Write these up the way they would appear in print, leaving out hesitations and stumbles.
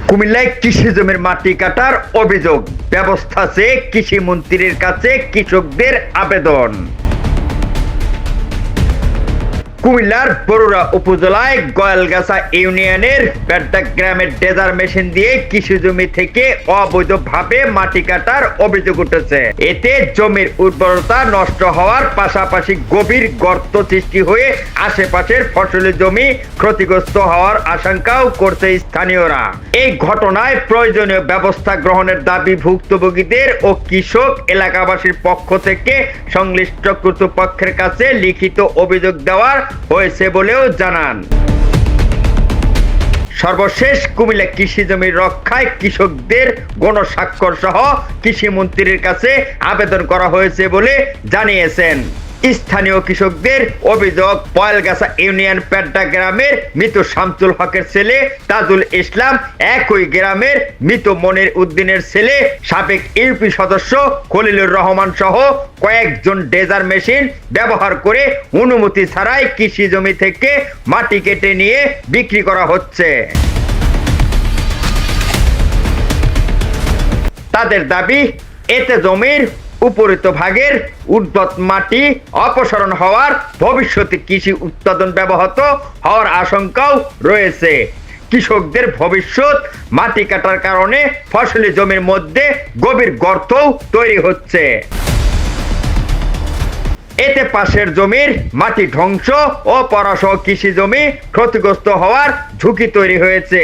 কুমিল্লায় কৃষি জমির মাটি কাটার অভিযোগ, ব্যবস্থা চেয়ে কৃষি মন্ত্রীর কাছে কৃষকদের আবেদন। কুমিল্লার বরুড়া উপজেলায় গয়ালগাছা ইউনিয়নের বেড্ডা গ্রামের ডেজার মেশিন দিয়ে কৃষি জমি থেকে অবৈধভাবে মাটি কাটার অভিযোগ উঠেছে। এতে জমির উর্বরতা নষ্ট হওয়ার পাশাপাশি গভীর গর্ত সৃষ্টি হয়ে আশেপাশের ফসলি জমি ক্ষতিগ্রস্ত হওয়ার আশঙ্কাও করছে স্থানীয়রা। এই ঘটনায় প্রয়োজনীয় ব্যবস্থা গ্রহণের দাবি ভুক্তভোগীদের ও কৃষক এলাকাবাসীর পক্ষ থেকে সংশ্লিষ্ট কর্তৃপক্ষের কাছে লিখিত অভিযোগ দেওয়ার হয়েছে বলেও জানান। সর্বশেষ কুমিল্লা কৃষি জমি রক্ষায় কৃষকদের গণস্বাক্ষর সহ কৃষি মন্ত্রীর কাছে আবেদন করা হয়েছে বলে জানিয়েছেন। স্থানীয় কৃষকদের অভিযোগ, গয়ালগাছা ইউনিয়ন বেড্ডা গ্রামের মৃত শামসুল হকের ছেলে তাজুল ইসলাম একই গ্রামের মৃত মনির উদ্দিনের ছেলে সাবেক ইউপি সদস্য খলিলুর রহমান সহ কয়েকজন ডেজার মেশিন ব্যবহার করে অনুমতি ছাড়াই কৃষি জমি থেকে মাটি কেটে নিয়ে বিক্রি করা হচ্ছে। তাদের দাবি, এতে জমির উপরিত ভাগের উর্বর মাটি অপসারণ হওয়ার ভবিষ্যতে কৃষি উৎপাদন ব্যাহত হওয়ার আশঙ্কাও রয়েছে। কৃষকদের ভবিষ্যৎ মাটি কাটার কারণে ফসলি জমির মধ্যে গভীর গর্তও তৈরি হচ্ছে। এতে পাশের জমির মাটি ধ্বংস ও পরাসহ কৃষি জমি ক্ষতিগ্রস্ত হওয়ার ঝুঁকি তৈরি হয়েছে।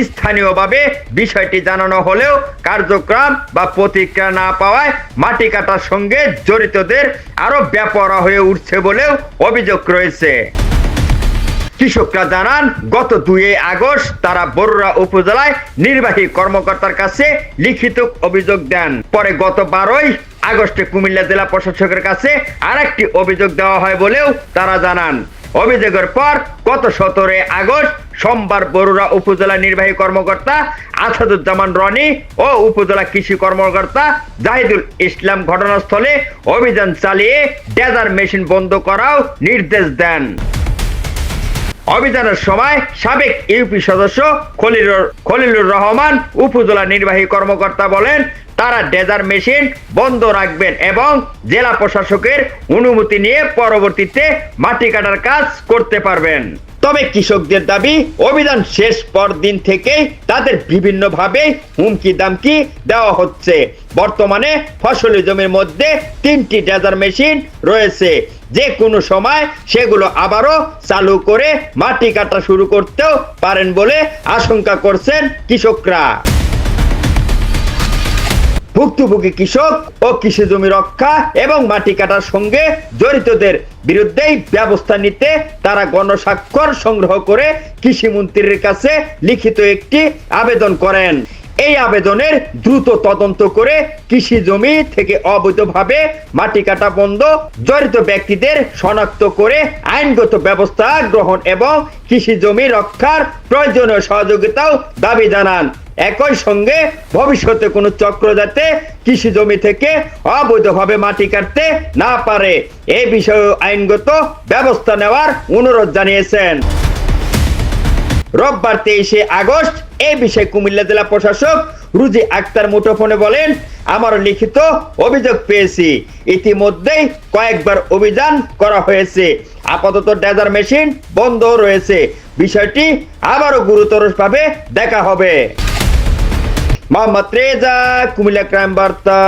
স্থানীয়ভাবে বিষয়টি জানানো হলেও কার্যক্রম বা প্রতিক্রিয়া না পাওয়ায় মাটি কাটার সঙ্গে জড়িতদের আরো বেপরোয়া হয়ে উঠছে বলেও অভিযোগ রয়েছে। কৃষকরা জানান, গত 2 আগস্ট তারা বরুড়া উপজেলায় নির্বাহী কর্মকর্তার কাছে লিখিত অভিযোগ দেন। পরে গত 12 আগস্টে কুমিল্লা জেলা প্রশাসকের কাছে আরেকটি অভিযোগ দেওয়া হয় বলেও তারা জানান। অভিযোগের পর গত 17 আগস্ট সোমবার বরুড়া উপজেলা নির্বাহী কর্মকর্তা আসাদুজ্জামান রনি ও উপজেলা কৃষি কর্মকর্তা জাহিদুল ইসলাম ঘটনাস্থলে অভিযান চালিয়ে ডেজার মেশিন বন্ধ করাও নির্দেশ দেন। অভিযানের সময় সাবেক ইউপি সদস্য খলিলুর রহমান উপজেলা নির্বাহী কর্মকর্তা বলেন, তারা ডেজার মেশিন বন্ধ রাখবেন এবং জেলা প্রশাসকের অনুমতি নিয়ে পরবর্তীতে মাটি কাটার কাজ করতে পারবেন। তবে কৃষকদের দাবি, অভিযান শেষ পর দিন থেকেই তাদের বিভিন্নভাবে হুমকি দামকি দেওয়া হচ্ছে। বর্তমানে ফসলি জমির মধ্যে 3টি ডেজার মেশিন রয়েছে, যে কোনো সময় সেগুলো আবারও চালু করে মাটি কাটা শুরু করতেও পারেন বলে আশঙ্কা করছেন কৃষকরা। ভুক্তভোগী কৃষক ও কৃষি জমি রক্ষা এবং মাটি কাটার সঙ্গে জড়িতদের বিরুদ্ধেই ব্যবস্থা নিতে তারা গণস্বাক্ষর সংগ্রহ করে কৃষি মন্ত্রীর কাছে লিখিত একটি আবেদন করেন। এই আবেদনের দ্রুত তদন্ত করে কৃষি জমি থেকে অবৈধভাবে মাটি কাটা বন্ধ, জড়িত ব্যক্তিদের শনাক্ত করে আইনগত ব্যবস্থা গ্রহণ এবং কৃষি জমি রক্ষার প্রয়োজনীয় সহযোগিতাও দাবি জানান। একই সঙ্গে ভবিষ্যতে কোনো চক্র যাতে কৃষি জমি থেকে অবৈধভাবে মাটি কাটতে না পারে এই বিষয়ে আইনগত ব্যবস্থা নেওয়ার অনুরোধ জানিয়েছেন। রোববার 23 আগস্ট এই বিষয়ে কুমিল্লা জেলা প্রশাসক রুজি আক্তার মুঠোফোনে বলেন, আমার লিখিত অভিযোগ পেয়েছি। ইতিমধ্যেই কয়েকবার অভিযান করা হয়েছে। আপাতত ডেজার মেশিন বন্ধ রয়েছে। বিষয়টি আবারও গুরুতরভাবে দেখা হবে। মোহাম্মদ রেজা, কুমিল্লা ক্রাইম বার্তা।